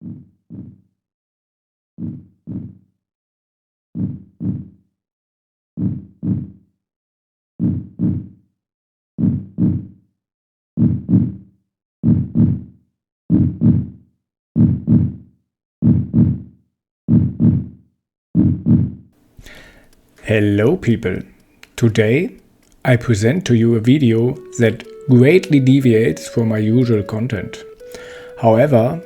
Hello people! Today I present to you a video that greatly deviates from my usual content. However,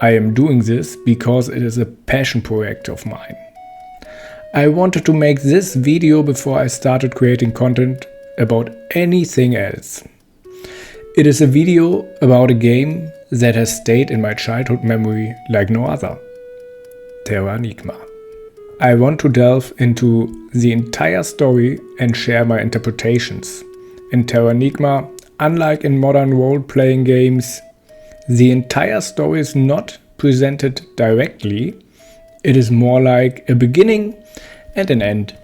I am doing this because it is a passion project of mine. I wanted to make this video before I started creating content about anything else. It is a video about a game that has stayed in my childhood memory like no other. Terranigma. I want to delve into the entire story and share my interpretations. In Terranigma, unlike in modern role-playing games, the entire story is not presented directly. It is more like a beginning and an end,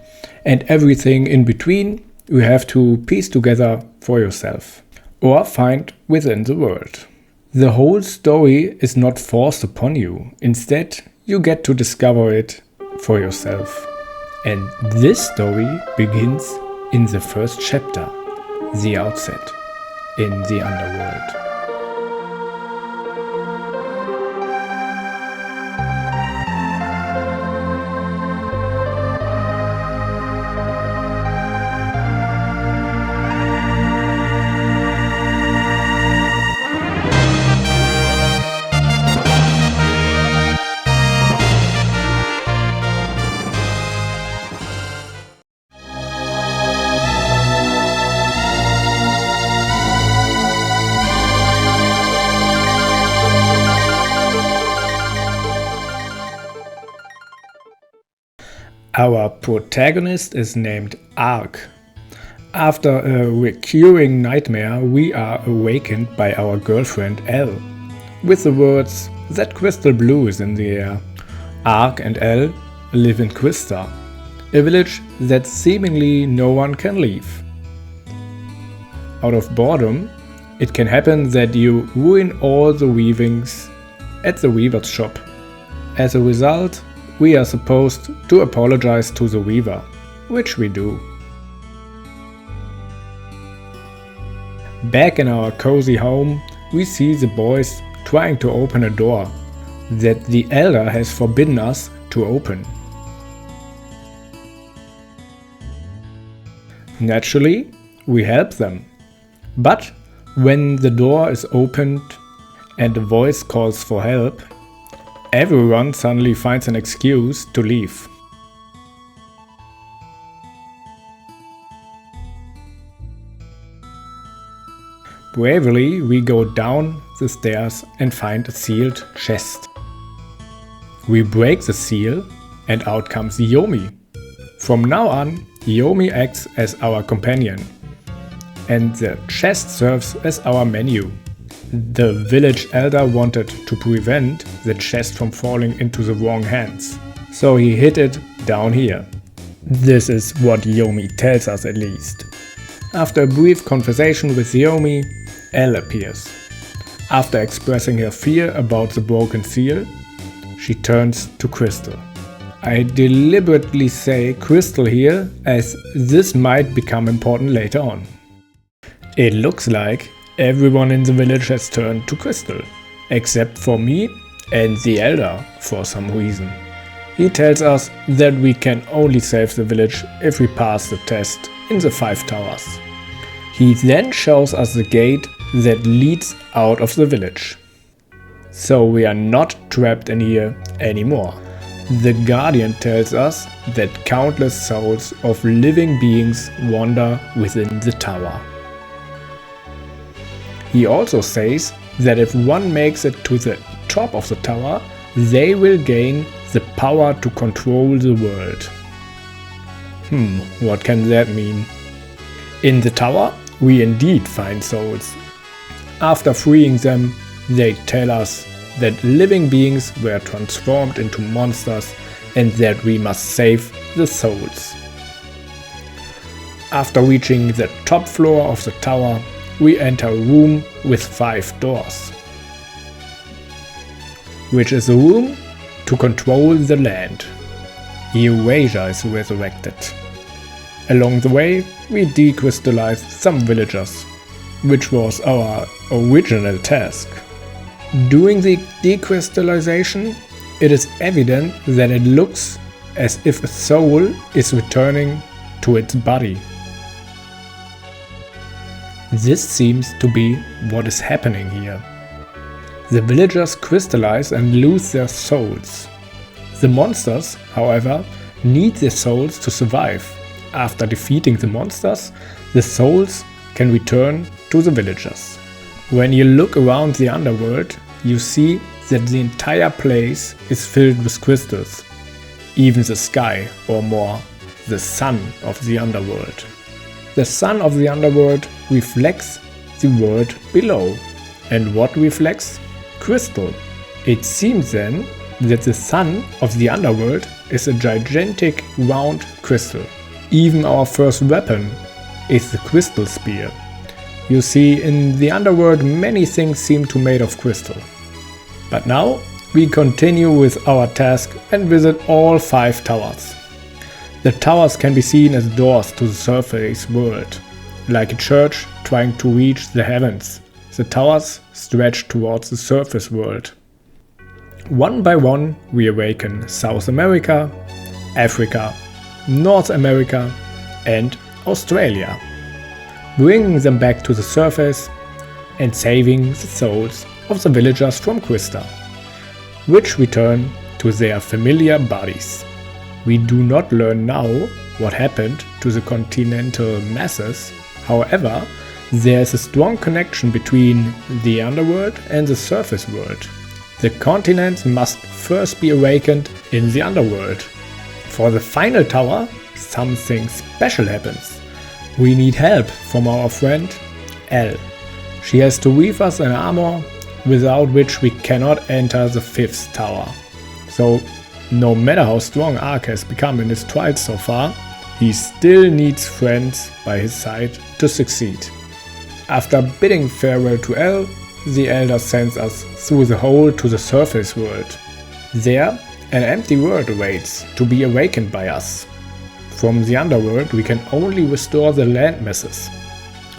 and everything in between you have to piece together for yourself or find within the world. The whole story is not forced upon you. Instead, you get to discover it for yourself. And this story begins in the first chapter, the outset, in the Underworld. Our protagonist is named Ark. After a recurring nightmare, we are awakened by our girlfriend Elle, with the words, "That crystal blue is in the air." Ark and Elle live in Quista, a village that seemingly no one can leave. Out of boredom, it can happen that you ruin all the weavings at the weaver's shop. As a result, we are supposed to apologize to the weaver, which we do. Back in our cozy home, we see the boys trying to open a door that the elder has forbidden us to open. Naturally, we help them. But when the door is opened and a voice calls for help, everyone suddenly finds an excuse to leave. Bravely, we go down the stairs and find a sealed chest. We break the seal and out comes Yomi. From now on, Yomi acts as our companion, and the chest serves as our menu. The village elder wanted to prevent the chest from falling into the wrong hands, so he hid it down here. This is what Yomi tells us at least. After a brief conversation with Yomi, Elle appears. After expressing her fear about the broken seal, she turns to Crystal. I deliberately say Crystal here, as this might become important later on. It looks like everyone in the village has turned to Crystal, except for me and the elder for some reason. He tells us that we can only save the village if we pass the test in the 5 towers. He then shows us the gate that leads out of the village. So we are not trapped in here anymore. The Guardian tells us that countless souls of living beings wander within the tower. He also says that if one makes it to the top of the tower, they will gain the power to control the world. What can that mean? In the tower, we indeed find souls. After freeing them, they tell us that living beings were transformed into monsters and that we must save the souls. After reaching the top floor of the tower, we enter a room with 5 doors. which is a room to control the land. Eurasia is resurrected. Along the way, we decrystallized some villagers, which was our original task. During the decrystallization, it is evident that it looks as if a soul is returning to its body. This seems to be what is happening here. The villagers crystallize and lose their souls. The monsters, however, need their souls to survive. After defeating the monsters, the souls can return to the villagers. When you look around the underworld, you see that the entire place is filled with crystals. Even the sky, or more, the sun of the underworld. The sun of the underworld reflects the world below. And what reflects? Crystal. It seems then that the sun of the underworld is a gigantic round crystal. Even our first weapon is the crystal spear. You see, in the underworld many things seem to be made of crystal. But now we continue with our task and visit all 5 towers. The towers can be seen as doors to the surface world, like a church trying to reach the heavens. The towers stretch towards the surface world. One by one we awaken South America, Africa, North America and Australia, bringing them back to the surface and saving the souls of the villagers from Crystal, which return to their familiar bodies. We do not learn now what happened to the continental masses. However, there is a strong connection between the underworld and the surface world. The continents must first be awakened in the underworld. For the final tower, something special happens. We need help from our friend Elle. She has to weave us an armor, without which we cannot enter the 5th tower. So, no matter how strong Ark has become in his trials so far, he still needs friends by his side to succeed. After bidding farewell to Elle, the Elder sends us through the hole to the surface world. There, an empty world awaits to be awakened by us. From the underworld we can only restore the land masses.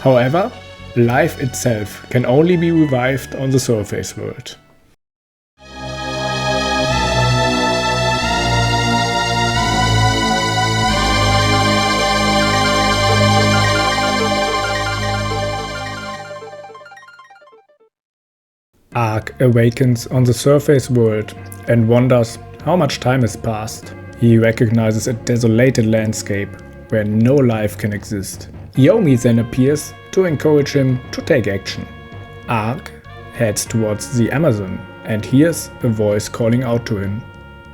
However, life itself can only be revived on the surface world. Ark awakens on the surface world and wonders how much time has passed. He recognizes a desolated landscape where no life can exist. Yomi then appears to encourage him to take action. Ark heads towards the Amazon and hears a voice calling out to him.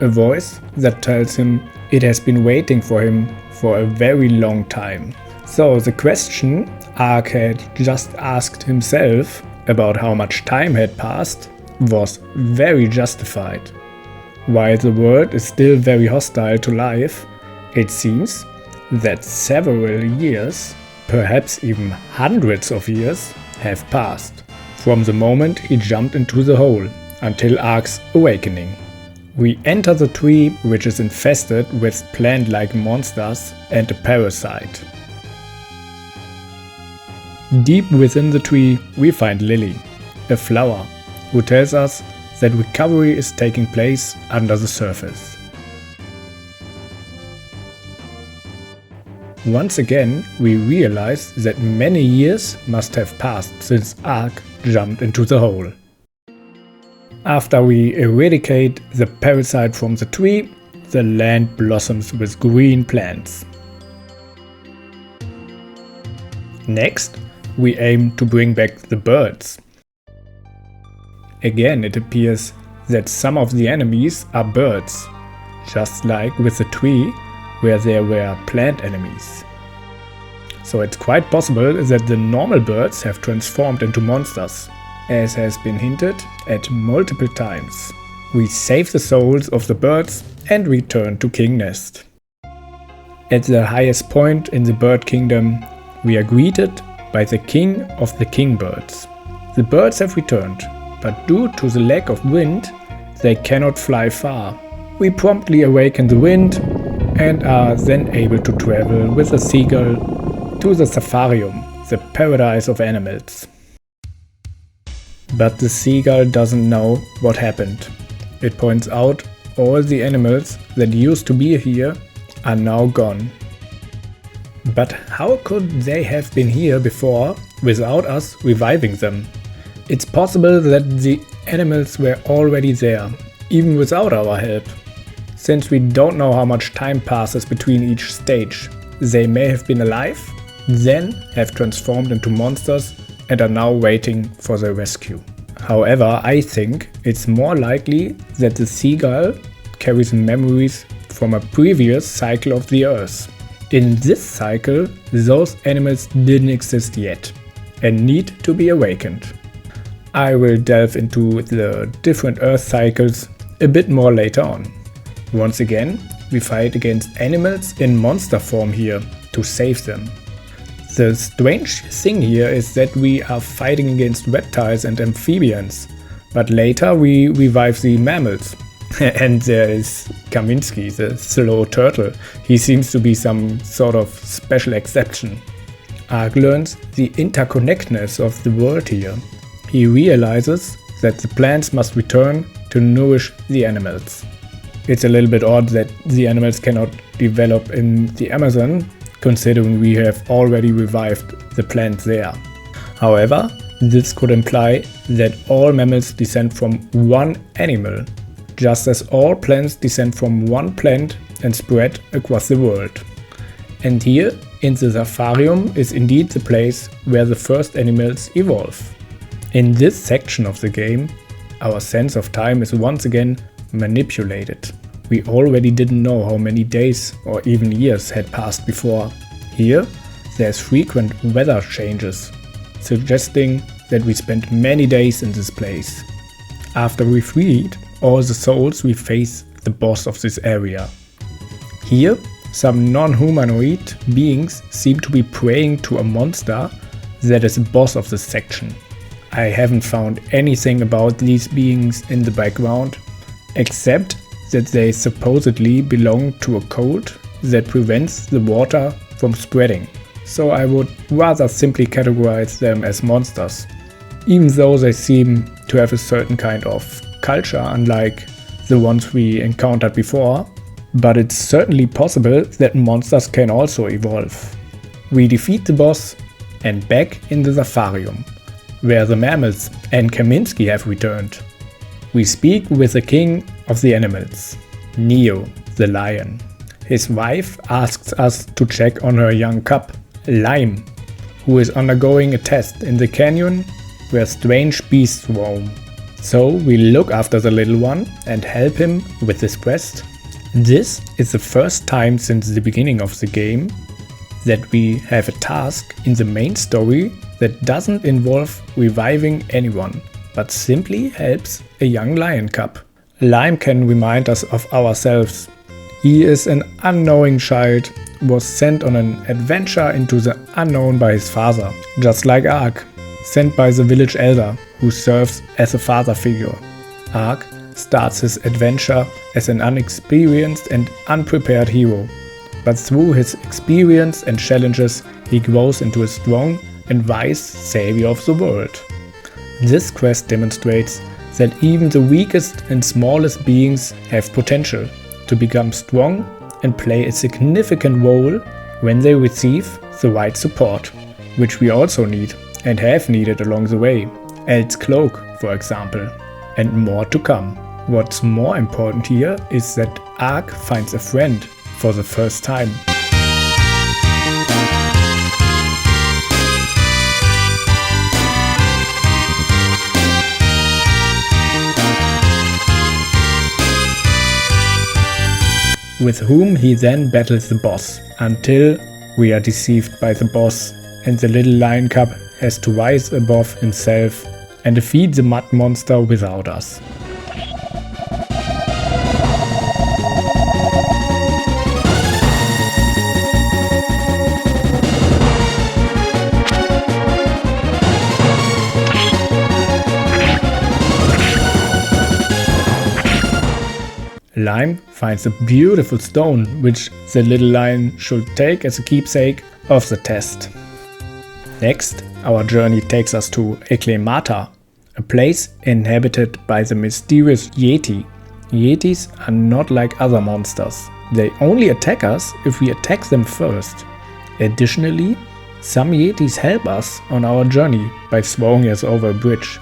A voice that tells him it has been waiting for him for a very long time. So the question Ark had just asked himself about how much time had passed was very justified. While the world is still very hostile to life, it seems that several years, perhaps even hundreds of years, have passed from the moment he jumped into the hole until Ark's awakening. We enter the tree, which is infested with plant-like monsters and a parasite. Deep within the tree we find Lily, a flower, who tells us that recovery is taking place under the surface. Once again we realize that many years must have passed since Ark jumped into the hole. After we eradicate the parasite from the tree, the land blossoms with green plants. Next, we aim to bring back the birds. Again, it appears that some of the enemies are birds, just like with the tree where there were plant enemies. So it's quite possible that the normal birds have transformed into monsters, as has been hinted at multiple times. We save the souls of the birds and return to King Nest. At the highest point in the bird kingdom, we are greeted by the king of the kingbirds. The birds have returned, but due to the lack of wind, they cannot fly far. We promptly awaken the wind and are then able to travel with a seagull to the safarium, the paradise of animals. But the seagull doesn't know what happened. It points out all the animals that used to be here are now gone. But how could they have been here before without us reviving them? It's possible that the animals were already there, even without our help. Since we don't know how much time passes between each stage, they may have been alive, then have transformed into monsters and are now waiting for their rescue. However, I think it's more likely that the seagull carries memories from a previous cycle of the Earth. In this cycle, those animals didn't exist yet and need to be awakened. I will delve into the different Earth cycles a bit more later on. Once again, we fight against animals in monster form here to save them. The strange thing here is that we are fighting against reptiles and amphibians, but later we revive the mammals. And there is Kaminsky, the slow turtle. He seems to be some sort of special exception. Ark learns the interconnectedness of the world here. He realizes that the plants must return to nourish the animals. It's a little bit odd that the animals cannot develop in the Amazon, considering we have already revived the plants there. However, this could imply that all mammals descend from one animal, just as all plants descend from one plant and spread across the world. And here, in the safarium, is indeed the place where the first animals evolve. In this section of the game, our sense of time is once again manipulated. We already didn't know how many days or even years had passed before. Here, there's frequent weather changes, suggesting that we spent many days in this place. After we freed all the souls, we face the boss of this area. Here, some non-humanoid beings seem to be praying to a monster that is the boss of this section. I haven't found anything about these beings in the background, except that they supposedly belong to a cult that prevents the water from spreading. So I would rather simply categorize them as monsters, even though they seem to have a certain kind of culture unlike the ones we encountered before. But it's certainly possible that monsters can also evolve. We defeat the boss and back in the safarium, where the mammals and Kaminsky have returned. We speak with the king of the animals, Neo, the lion. His wife asks us to check on her young cub, Leim, who is undergoing a test in the canyon where strange beasts roam. So we look after the little one and help him with his quest. This is the first time since the beginning of the game that we have a task in the main story that doesn't involve reviving anyone, but simply helps a young lion cub. Leim can remind us of ourselves. He is an unknowing child, was sent on an adventure into the unknown by his father, just like Ark, sent by the village elder, who serves as a father figure. Ark starts his adventure as an unexperienced and unprepared hero, but through his experience and challenges he grows into a strong and wise savior of the world. This quest demonstrates that even the weakest and smallest beings have potential to become strong and play a significant role when they receive the right support, which we also need and have needed along the way, El's cloak for example, and more to come. What's more important here is that Ark finds a friend for the first time. With whom he then battles the boss, until we are deceived by the boss and the little lion cub has to rise above himself and defeat the mud monster without us. Leim finds a beautiful stone which the little lion should take as a keepsake of the test. Next, our journey takes us to Eklemata, a place inhabited by the mysterious Yeti. Yetis are not like other monsters. They only attack us if we attack them first. Additionally, some Yetis help us on our journey by throwing us over a bridge.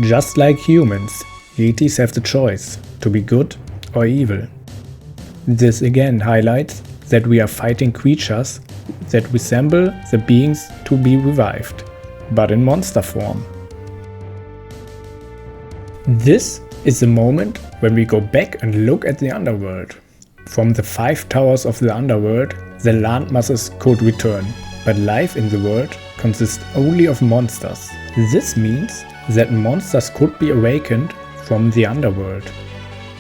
Just like humans, Yetis have the choice to be good or evil. This again highlights that we are fighting creatures that resemble the beings to be revived, but in monster form. This is the moment when we go back and look at the Underworld. From the 5 towers of the Underworld, the land masses could return, but life in the world consists only of monsters. This means that monsters could be awakened from the Underworld,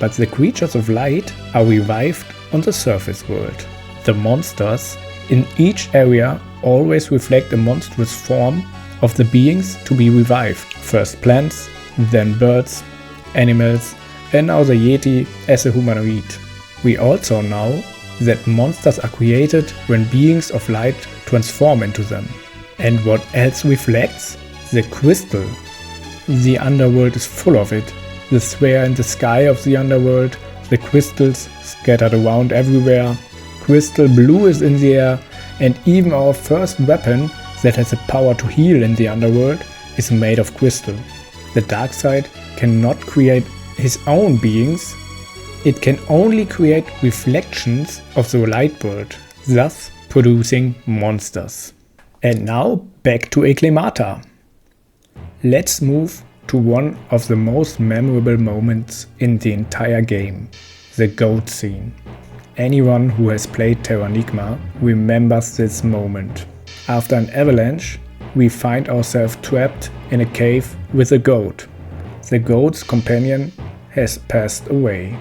but the creatures of light are revived on the surface world. The monsters in each area always reflect a monstrous form of the beings to be revived. First plants, then birds, animals, and now the Yeti as a humanoid. We also know that monsters are created when beings of light transform into them. And what else reflects? The crystal. The Underworld is full of it. The sphere in the sky of the Underworld, the crystals scattered around everywhere, crystal blue is in the air, and even our first weapon that has the power to heal in the Underworld is made of crystal. The dark side cannot create his own beings, it can only create reflections of the light world, thus producing monsters. And now back to Eklemata. Let's move to one of the most memorable moments in the entire game, the goat scene. Anyone who has played Terranigma remembers this moment. After an avalanche, we find ourselves trapped in a cave with a goat. The goat's companion has passed away.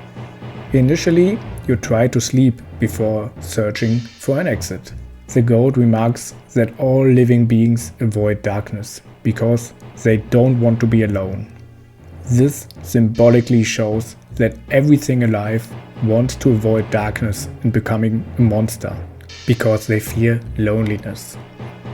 Initially, you try to sleep before searching for an exit. The goat remarks that all living beings avoid darkness because they don't want to be alone. This symbolically shows that everything alive wants to avoid darkness and becoming a monster because they fear loneliness.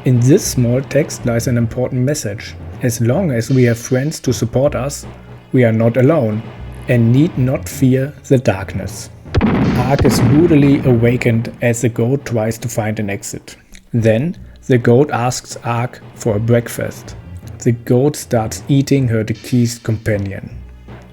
In this small text lies an important message. As long as we have friends to support us, we are not alone and need not fear the darkness. Ark is brutally awakened as the goat tries to find an exit. Then the goat asks Ark for a breakfast. The goat starts eating her deceased companion.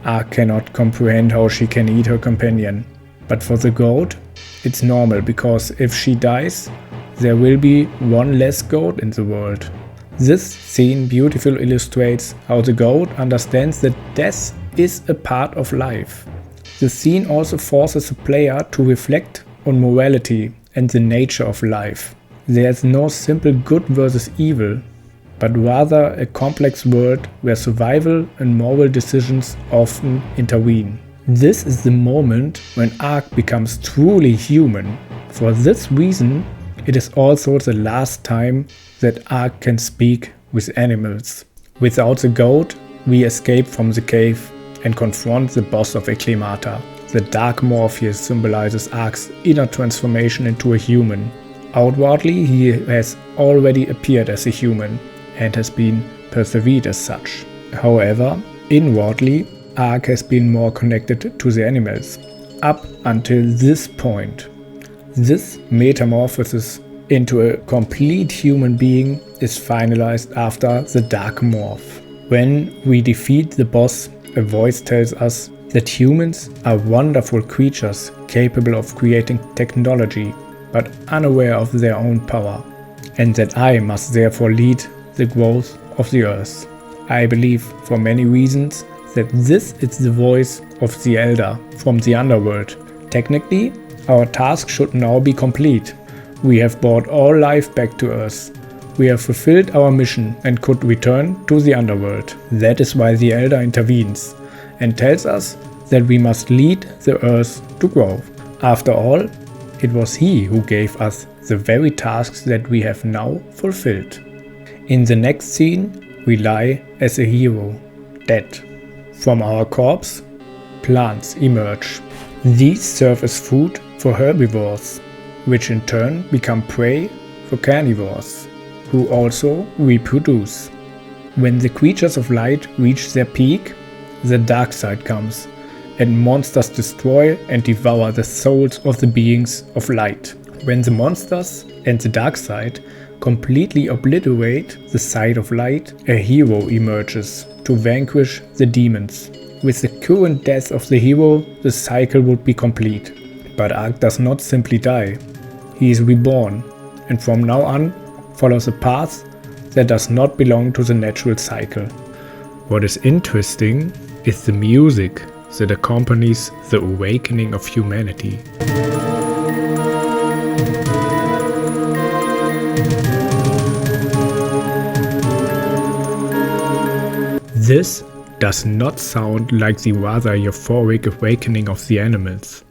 Ark cannot comprehend how she can eat her companion, but for the goat, it's normal because if she dies, there will be one less goat in the world. This scene beautifully illustrates how the goat understands that death is a part of life. The scene also forces the player to reflect on morality and the nature of life. There is no simple good versus evil, but rather a complex world where survival and moral decisions often intervene. This is the moment when Ark becomes truly human. For this reason, it is also the last time that Ark can speak with animals. Without the goat, we escape from the cave and confront the boss of Eklemata. The dark Morpheus symbolizes Ark's inner transformation into a human. Outwardly, he has already appeared as a human and has been perceived as such. However, inwardly, Ark has been more connected to the animals, up until this point. This metamorphosis into a complete human being is finalized after the Dark Morph. When we defeat the boss, a voice tells us that humans are wonderful creatures capable of creating technology, but unaware of their own power, and that I must therefore lead the growth of the earth. I believe, for many reasons, that this is the voice of the Elder from the Underworld. Technically, our task should now be complete. We have brought all life back to Earth. We have fulfilled our mission and could return to the Underworld. That is why the Elder intervenes and tells us that we must lead the Earth to grow. After all, it was he who gave us the very tasks that we have now fulfilled. In the next scene, we lie as a hero, dead. From our corpse, plants emerge. These serve as food for herbivores, which in turn become prey for carnivores, who also reproduce. When the creatures of light reach their peak, the dark side comes, and monsters destroy and devour the souls of the beings of light. When the monsters and the dark side completely obliterate the side of light, a hero emerges to vanquish the demons. With the current death of the hero, the cycle would be complete. But Ark does not simply die. He is reborn, and from now on follows a path that does not belong to the natural cycle. What is interesting is the music that accompanies the awakening of humanity. This does not sound like the rather euphoric awakening of the animals.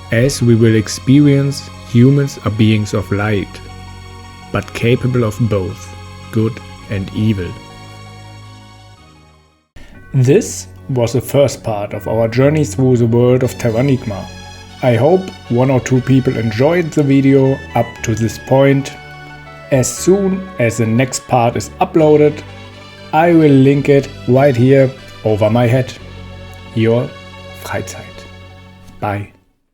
As we will experience, humans are beings of light, but capable of both good and evil. This was the first part of our journey through the world of Terranigma. I hope 1 or 2 people enjoyed the video up to this point. As soon as the next part is uploaded, I will link it right here over my head. Your Freizeit. Bye.